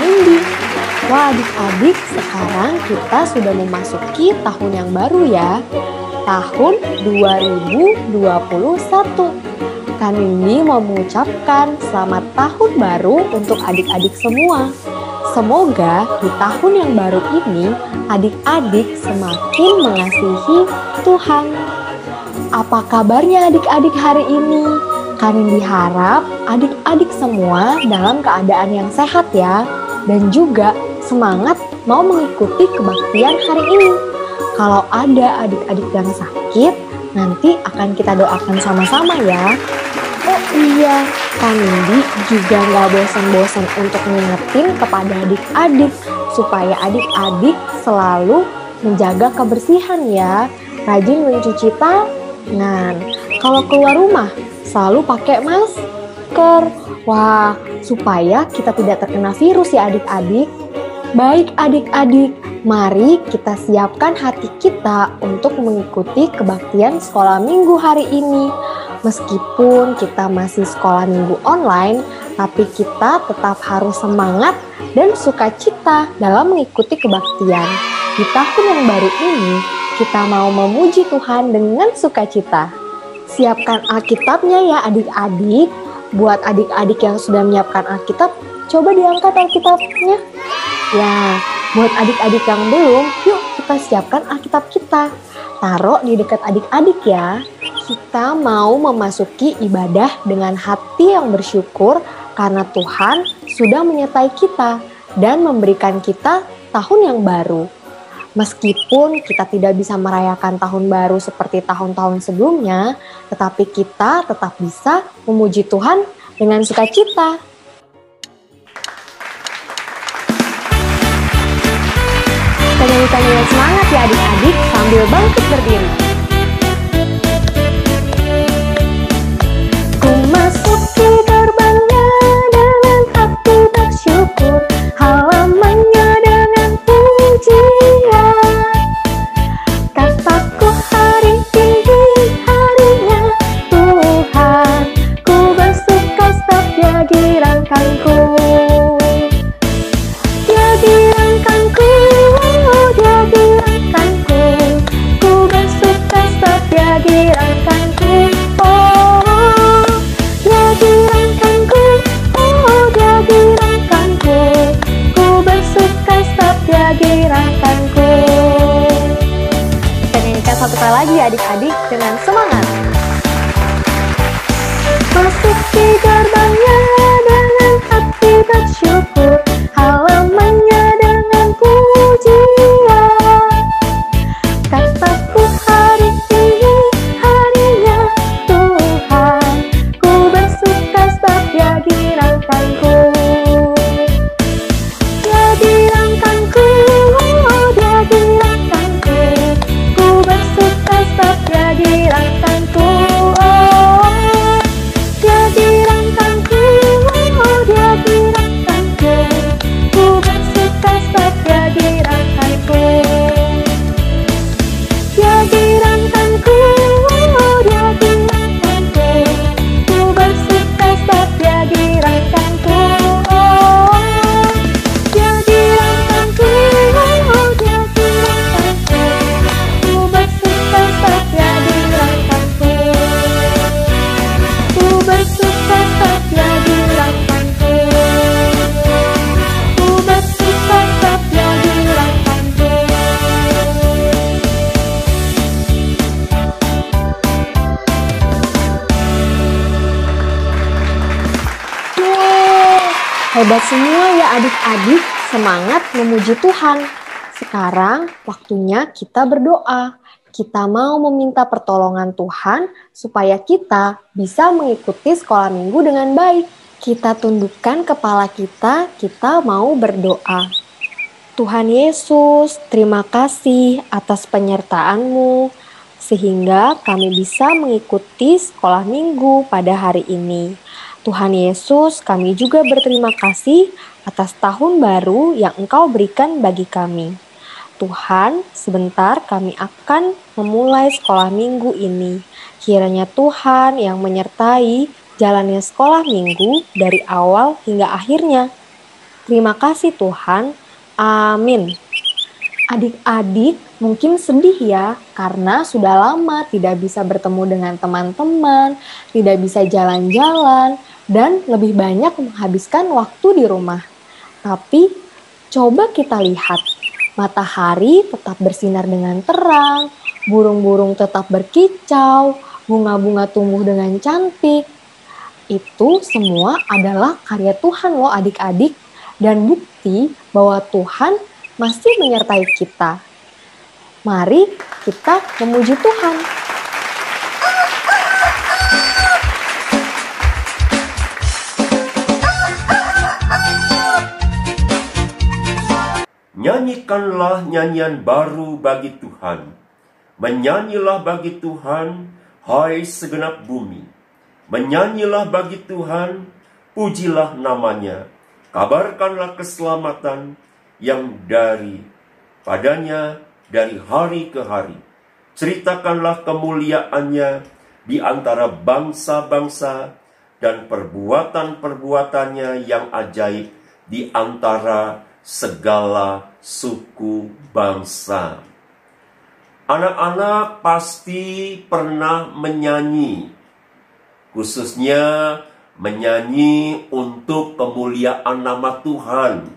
Nindi. Wah adik-adik, sekarang kita sudah memasuki tahun yang baru ya. Tahun 2021. Kak Nindi mau mengucapkan selamat tahun baru untuk adik-adik semua. Semoga di tahun yang baru ini adik-adik semakin mengasihi Tuhan. Apa kabarnya adik-adik hari ini? Kak Nindi harap adik-adik semua dalam keadaan yang sehat ya. Dan juga semangat mau mengikuti kebaktian hari ini. Kalau ada adik-adik yang sakit, nanti akan kita doakan sama-sama ya. Oh iya, Kak Nindi juga nggak bosan-bosan untuk ngingetin kepada adik-adik supaya adik-adik selalu menjaga kebersihan ya. Rajin mencuci tangan. Kalau keluar rumah, selalu pakai masker. Wah, supaya kita tidak terkena virus ya adik-adik. Baik adik-adik, mari kita siapkan hati kita untuk mengikuti kebaktian sekolah minggu hari ini. Meskipun kita masih sekolah minggu online, tapi kita tetap harus semangat dan sukacita dalam mengikuti kebaktian. Di tahun yang baru ini, kita mau memuji Tuhan dengan sukacita. Siapkan Alkitabnya ya adik-adik. Buat adik-adik yang sudah menyiapkan Alkitab, coba diangkat Alkitabnya. Ya, buat adik-adik yang belum, yuk kita siapkan Alkitab kita. Taruh di dekat adik-adik ya. Kita mau memasuki ibadah dengan hati yang bersyukur karena Tuhan sudah menyertai kita dan memberikan kita tahun yang baru. Meskipun kita tidak bisa merayakan tahun baru seperti tahun-tahun sebelumnya, tetapi kita tetap bisa memuji Tuhan dengan sukacita. Kita nyanyikan dengan semangat ya adik-adik sambil bangkit berdiri. Ku masuki gerbangnya dengan hati bersyukur, halamannya dengan pujian. Kataku hari ini harinya Tuhan, ku bersuka setiap Dia girangkanku. Dia girangkanku, Dia girangkanku, ku bersuka setiap Dia girangkanku. Oh, Dia girangkanku, oh Dia girangkanku, ku bersuka setiap Dia girangkanku. Kita nyanyikan satu kali lagi adik-adik dengan semangat. Masuki gerbangnya dengan hati bersyukur, halamannya dengan pujian. Kataku hari ini harinya Tuhan, ku bersuka setiap Dia girangkanku. Dia girangkanku, oh Dia girangkanku, ku bersuka setiap Dia girangkanku. Oh, Dia girangkanku, oh Dia girangkanku, ku bersuka setiap Dia girangkanku. Dia girangkanku, oh Dia girangkanku, ku bersuka setiap Dia girangkanku. Oh, Dia girangkanku, oh Dia girangkanku, ku bersuka setiap Dia girangkanku. Ku bersuka setiap Dia girangkanku. Ku bersuka setiap Dia girangkanku. Yeay, hebat semua ya adik-adik, semangat memuji Tuhan. Sekarang waktunya kita berdoa. Kita mau meminta pertolongan Tuhan supaya kita bisa mengikuti sekolah minggu dengan baik. Kita tundukkan kepala kita mau berdoa. Tuhan Yesus, terima kasih atas penyertaan-Mu, sehingga kami bisa mengikuti sekolah minggu pada hari ini. Tuhan Yesus, kami juga berterima kasih atas tahun baru yang Engkau berikan bagi kami. Tuhan, sebentar kami akan memulai sekolah minggu ini. Kiranya Tuhan yang menyertai jalannya sekolah minggu dari awal hingga akhirnya. Terima kasih Tuhan. Amin. Adik-adik mungkin sedih ya karena sudah lama tidak bisa bertemu dengan teman-teman, tidak bisa jalan-jalan, dan lebih banyak menghabiskan waktu di rumah. Tapi coba kita lihat, matahari tetap bersinar dengan terang, burung-burung tetap berkicau, bunga-bunga tumbuh dengan cantik. Itu semua adalah karya Tuhan loh adik-adik, dan bukti bahwa Tuhan masih menyertai kita. Mari kita memuji Tuhan. Nyanyikanlah nyanyian baru bagi Tuhan. Menyanyilah bagi Tuhan, hai segenap bumi. Menyanyilah bagi Tuhan, pujilah namanya. Kabarkanlah keselamatan yang padanya dari hari ke hari. Ceritakanlah kemuliaannya di antara bangsa-bangsa dan perbuatan-perbuatannya yang ajaib di antara segala suku bangsa. Anak-anak pasti pernah menyanyi, khususnya menyanyi untuk kemuliaan nama Tuhan.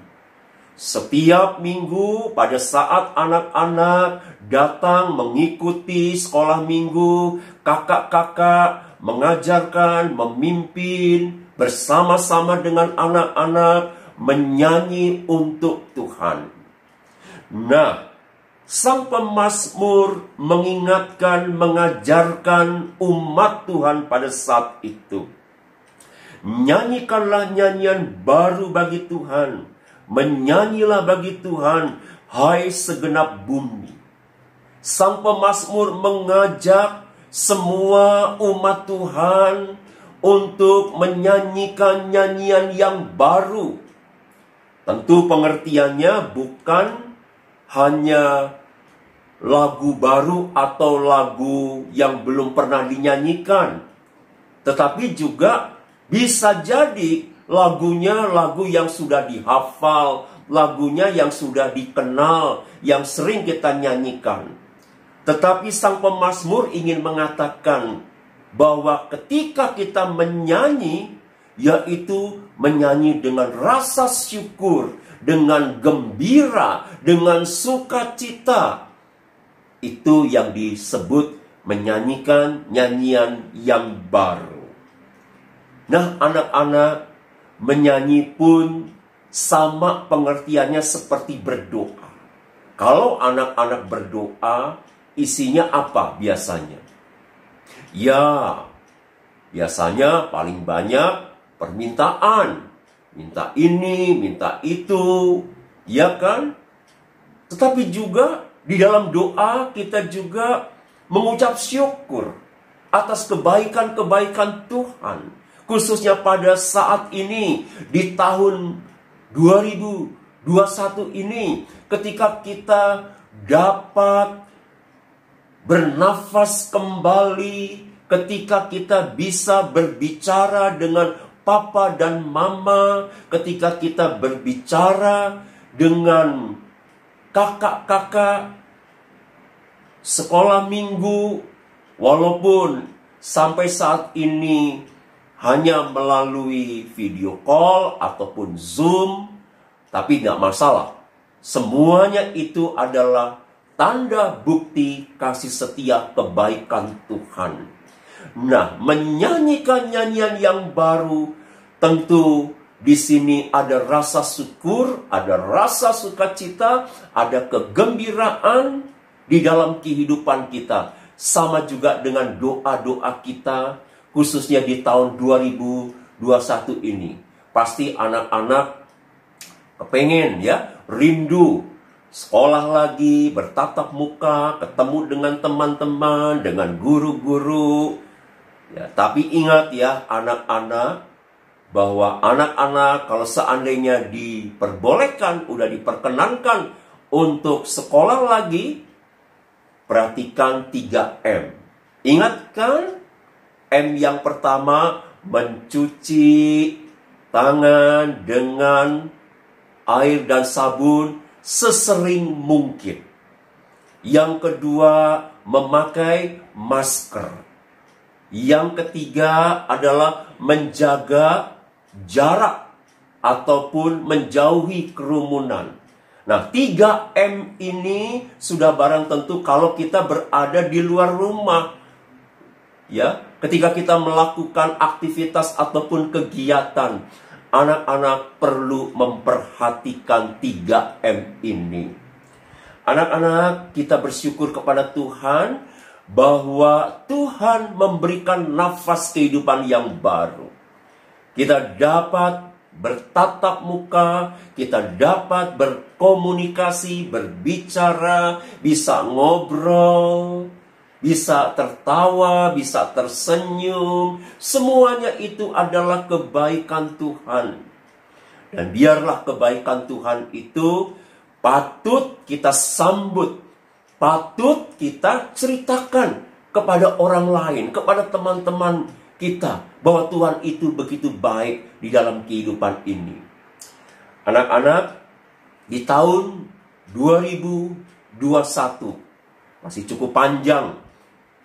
Setiap minggu pada saat anak-anak datang mengikuti sekolah minggu, kakak-kakak mengajarkan, memimpin bersama-sama dengan anak-anak menyanyi untuk Tuhan. Nah, sang pemazmur mengingatkan, mengajarkan umat Tuhan pada saat itu. Nyanyikanlah nyanyian baru bagi Tuhan. Menyanyilah bagi Tuhan, hai segenap bumi. Sang pemazmur mengajak semua umat Tuhan untuk menyanyikan nyanyian yang baru. Tentu pengertiannya bukan hanya lagu baru atau lagu yang belum pernah dinyanyikan, tetapi juga bisa jadi lagunya lagu yang sudah dihafal, lagunya yang sudah dikenal, yang sering kita nyanyikan. Tetapi sang pemazmur ingin mengatakan bahwa ketika kita menyanyi, yaitu menyanyi dengan rasa syukur, dengan gembira, dengan sukacita. Itu yang disebut menyanyikan nyanyian yang baru. Nah, anak-anak, menyanyi pun sama pengertiannya seperti berdoa. Kalau anak-anak berdoa, isinya apa biasanya? Ya, biasanya paling banyak permintaan. Minta ini, minta itu, ya kan? Tetapi juga di dalam doa kita juga mengucap syukur atas kebaikan-kebaikan Tuhan. Khususnya pada saat ini, di tahun 2021 ini, ketika kita dapat bernafas kembali, ketika kita bisa berbicara dengan papa dan mama, ketika kita berbicara dengan kakak-kakak sekolah minggu, walaupun sampai saat ini hanya melalui video call ataupun Zoom, tapi tidak masalah. Semuanya itu adalah tanda bukti kasih setia kebaikan Tuhan. Nah, menyanyikan nyanyian yang baru, tentu di sini ada rasa syukur, ada rasa sukacita, ada kegembiraan di dalam kehidupan kita. Sama juga dengan doa-doa kita, khususnya di tahun 2021 ini. Pasti anak-anak kepengen ya, rindu sekolah lagi, bertatap muka, ketemu dengan teman-teman, dengan guru-guru. Ya, tapi ingat ya anak-anak, bahwa anak-anak kalau seandainya diperbolehkan, udah diperkenankan untuk sekolah lagi, perhatikan 3M. Ingatkan, M yang pertama, mencuci tangan dengan air dan sabun sesering mungkin. Yang kedua, memakai masker. Yang ketiga adalah menjaga jarak ataupun menjauhi kerumunan. Nah, 3M ini sudah barang tentu kalau kita berada di luar rumah. Ya, ketika kita melakukan aktivitas ataupun kegiatan, anak-anak perlu memperhatikan 3M ini. Anak-anak, kita bersyukur kepada Tuhan bahwa Tuhan memberikan nafas kehidupan yang baru. Kita dapat bertatap muka, kita dapat berkomunikasi, berbicara, bisa ngobrol, bisa tertawa, bisa tersenyum. Semuanya itu adalah kebaikan Tuhan. Dan biarlah kebaikan Tuhan itu patut kita sambut, patut kita ceritakan kepada orang lain, kepada teman-teman kita, bahwa Tuhan itu begitu baik di dalam kehidupan ini. Anak-anak, di tahun 2021 masih cukup panjang,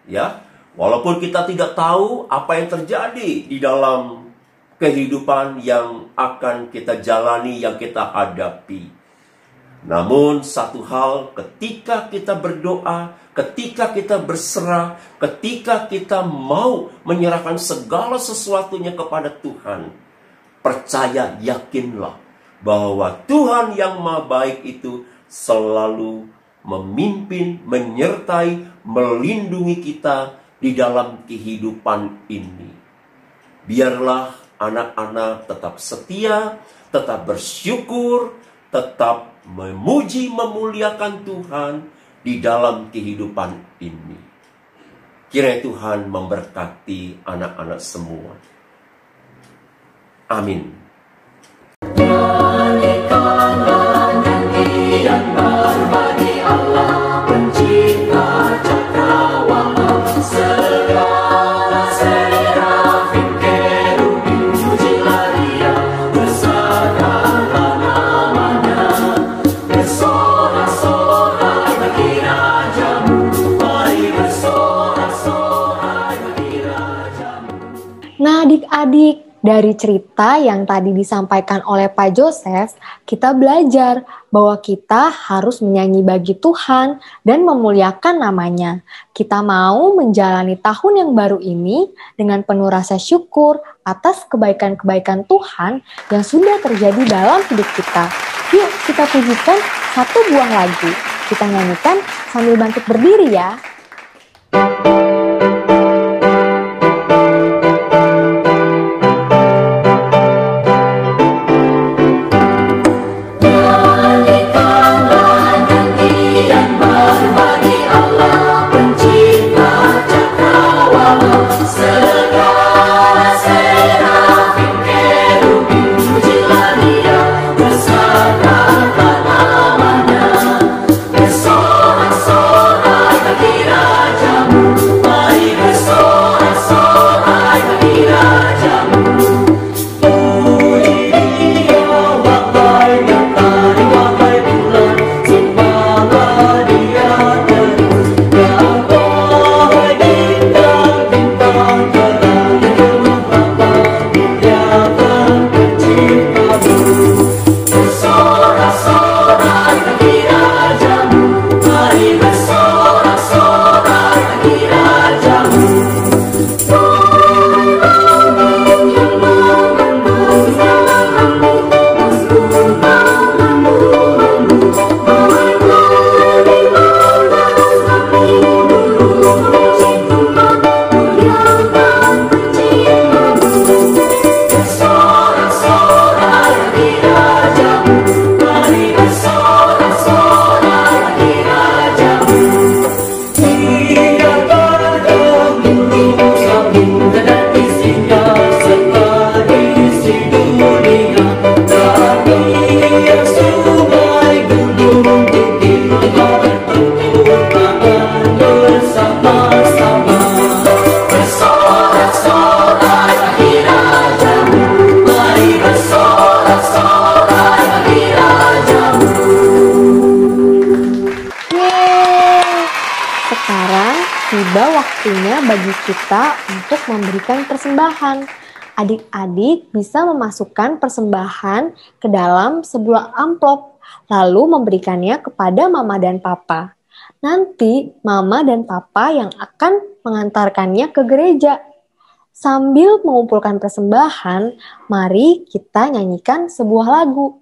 ya. Walaupun kita tidak tahu apa yang terjadi di dalam kehidupan yang akan kita jalani, yang kita hadapi. Namun satu hal, ketika kita berdoa, ketika kita berserah, ketika kita mau menyerahkan segala sesuatunya kepada Tuhan, percaya, yakinlah bahwa Tuhan yang Maha Baik itu selalu memimpin, menyertai, melindungi kita di dalam kehidupan ini. Biarlah anak-anak tetap setia, tetap bersyukur, tetap memuji, memuliakan Tuhan di dalam kehidupan ini. Kiranya Tuhan memberkati anak-anak semua. Amin. Nyanyikanlah nyanyian baru bagi Allah, pencipta cakrawala, segala serafim kerubim pujilah Dia, besarkanlah namanya, bersorak-sorai bagi Rajamu, mari bersorak-sorai bagi Rajamu. Nah, adik-adik, dari cerita yang tadi disampaikan oleh Pak Joseph, kita belajar bahwa kita harus menyanyi bagi Tuhan dan memuliakan namanya. Kita mau menjalani tahun yang baru ini dengan penuh rasa syukur atas kebaikan-kebaikan Tuhan yang sudah terjadi dalam hidup kita. Yuk kita pujikan satu buah lagu. Kita nyanyikan sambil bangkit berdiri ya. Bersorak-sorai bagi tiba waktunya bagi kita untuk memberikan persembahan. Adik-adik bisa memasukkan persembahan ke dalam sebuah amplop, lalu memberikannya kepada mama dan papa. Nanti mama dan papa yang akan mengantarkannya ke gereja. Sambil mengumpulkan persembahan, mari kita nyanyikan sebuah lagu.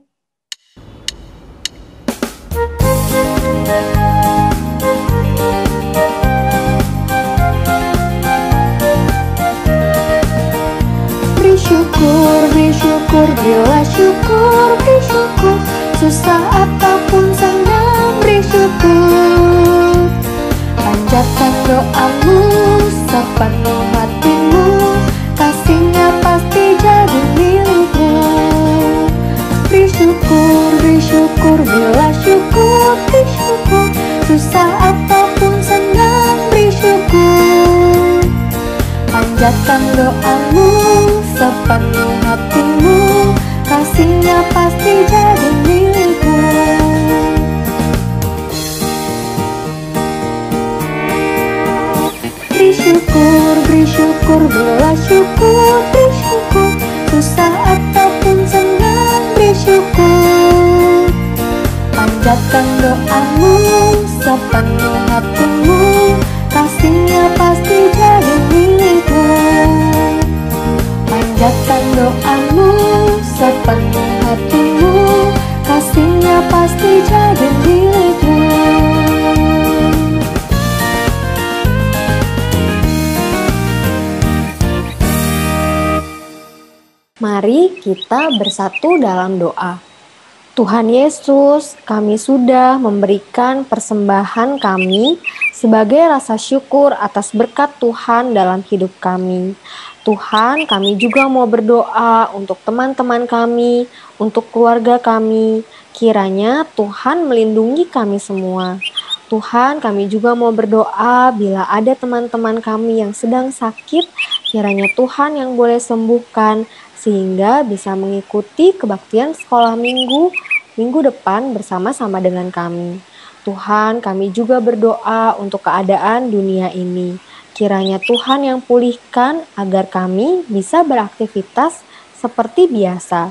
Beri syukur, berilah syukur, beri syukur. Susah ataupun senang, beri syukur. Panjatkan doamu sepenuh hatimu, kasihnya pasti jadi milikmu. Beri syukur, berilah syukur, beri syukur. Susah ataupun senang, beri syukur. Panjatkan doamu sepenuh hatimu, kasihnya pasti jadi milikmu. Beri syukur, berilah syukur, beri syukur. Susah ataupun senang, beri syukur. Panjatkan doamu sepenuh hatimu, kasihnya pasti jadi milikmu. Panjatkan doamu sepenuh hatimu, kasihnya pasti jadi milikmu. Mari kita bersatu dalam doa. Tuhan Yesus, kami sudah memberikan persembahan kami sebagai rasa syukur atas berkat Tuhan dalam hidup kami. Tuhan, kami juga mau berdoa untuk teman-teman kami, untuk keluarga kami. Kiranya Tuhan melindungi kami semua. Tuhan, kami juga mau berdoa bila ada teman-teman kami yang sedang sakit, kiranya Tuhan yang boleh sembuhkan, sehingga bisa mengikuti kebaktian sekolah minggu depan bersama-sama dengan kami. Tuhan, kami juga berdoa untuk keadaan dunia ini. Kiranya Tuhan yang pulihkan agar kami bisa beraktivitas seperti biasa.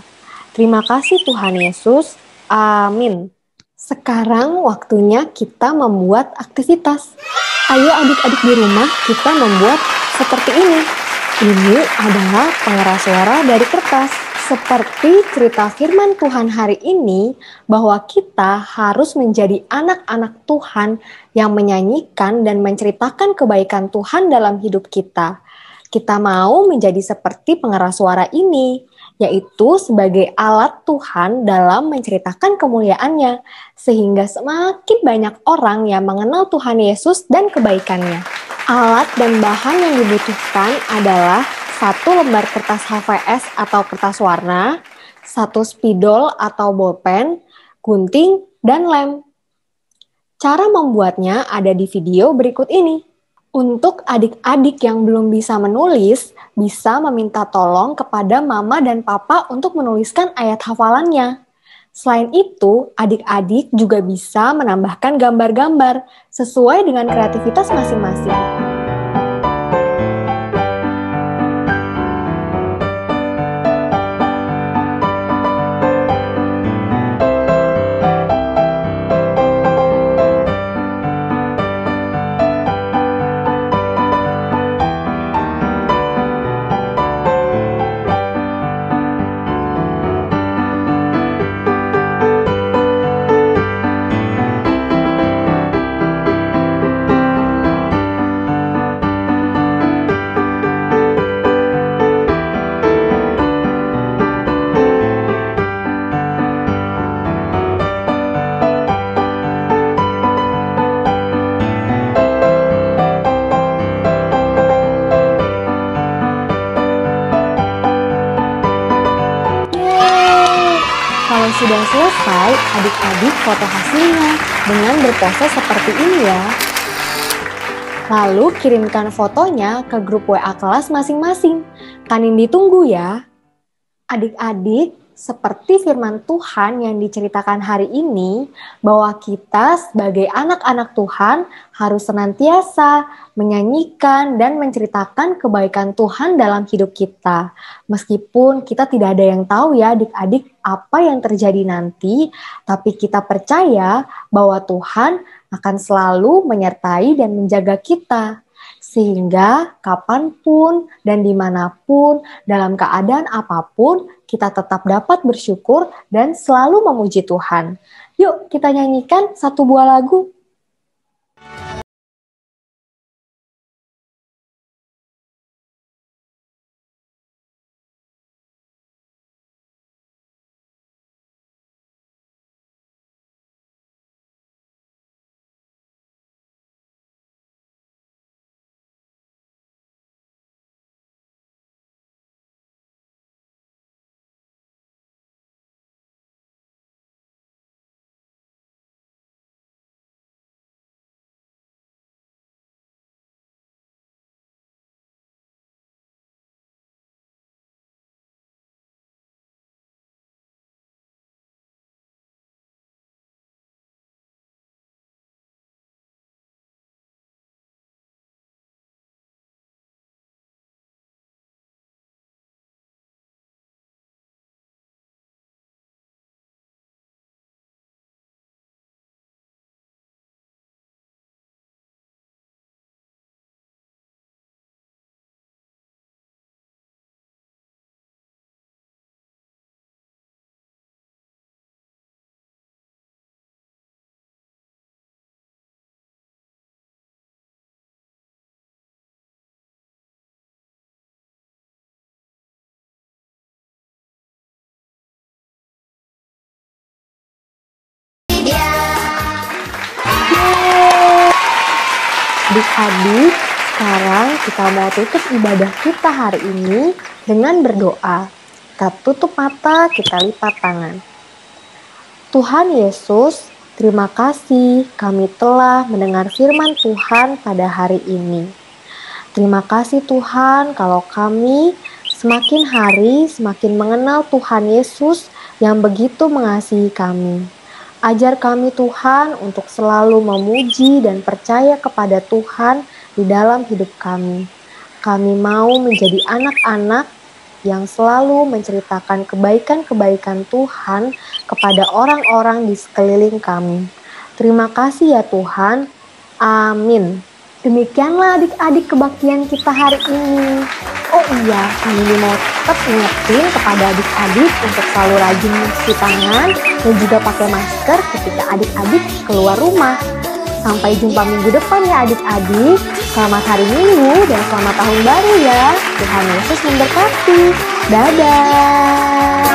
Terima kasih Tuhan Yesus. Amin. Sekarang waktunya kita membuat aktivitas. Ayo adik-adik di rumah kita membuat seperti ini. Ini adalah pengeras suara dari kertas. Seperti cerita firman Tuhan hari ini, bahwa kita harus menjadi anak-anak Tuhan yang menyanyikan dan menceritakan kebaikan Tuhan dalam hidup kita. Kita mau menjadi seperti pengeras suara ini, yaitu sebagai alat Tuhan dalam menceritakan kemuliaan-Nya, sehingga semakin banyak orang yang mengenal Tuhan Yesus dan kebaikannya. Alat dan bahan yang dibutuhkan adalah 1 lembar kertas HVS atau kertas warna, 1 spidol atau bolpen, gunting, dan lem. Cara membuatnya ada di video berikut ini. Untuk adik-adik yang belum bisa menulis, bisa meminta tolong kepada mama dan papa untuk menuliskan ayat hafalannya. Selain itu, adik-adik juga bisa menambahkan gambar-gambar sesuai dengan kreativitas masing-masing. Kalau sudah selesai, adik-adik foto hasilnya dengan berpose seperti ini ya. Lalu kirimkan fotonya ke grup WA kelas masing-masing. Kanin ditunggu ya. Adik-adik, Seperti firman Tuhan yang diceritakan hari ini, bahwa kita sebagai anak-anak Tuhan harus senantiasa menyanyikan dan menceritakan kebaikan Tuhan dalam hidup kita. Meskipun kita tidak ada yang tahu ya adik-adik apa yang terjadi nanti, tapi kita percaya bahwa Tuhan akan selalu menyertai dan menjaga kita. Sehingga kapanpun dan dimanapun, dalam keadaan apapun, kita tetap dapat bersyukur dan selalu memuji Tuhan. Yuk kita nyanyikan satu buah lagu. Adik-adik, sekarang kita mau tutup ibadah kita hari ini dengan berdoa. Kita tutup mata, kita lipat tangan. Tuhan Yesus, terima kasih kami telah mendengar firman Tuhan pada hari ini. Terima kasih Tuhan kalau kami semakin hari semakin mengenal Tuhan Yesus yang begitu mengasihi kami. Ajar kami Tuhan untuk selalu memuji dan percaya kepada Tuhan di dalam hidup kami. Kami mau menjadi anak-anak yang selalu menceritakan kebaikan-kebaikan Tuhan kepada orang-orang di sekeliling kami. Terima kasih ya Tuhan. Amin. Demikianlah adik-adik kebaktian kita hari ini. Oh iya, kami mau tetap ingetin kepada adik-adik untuk selalu rajin mencuci tangan dan juga pakai masker ketika adik-adik keluar rumah. Sampai jumpa minggu depan ya adik-adik. Selamat hari Minggu dan selamat tahun baru ya. Tuhan Yesus memberkati. Dadah.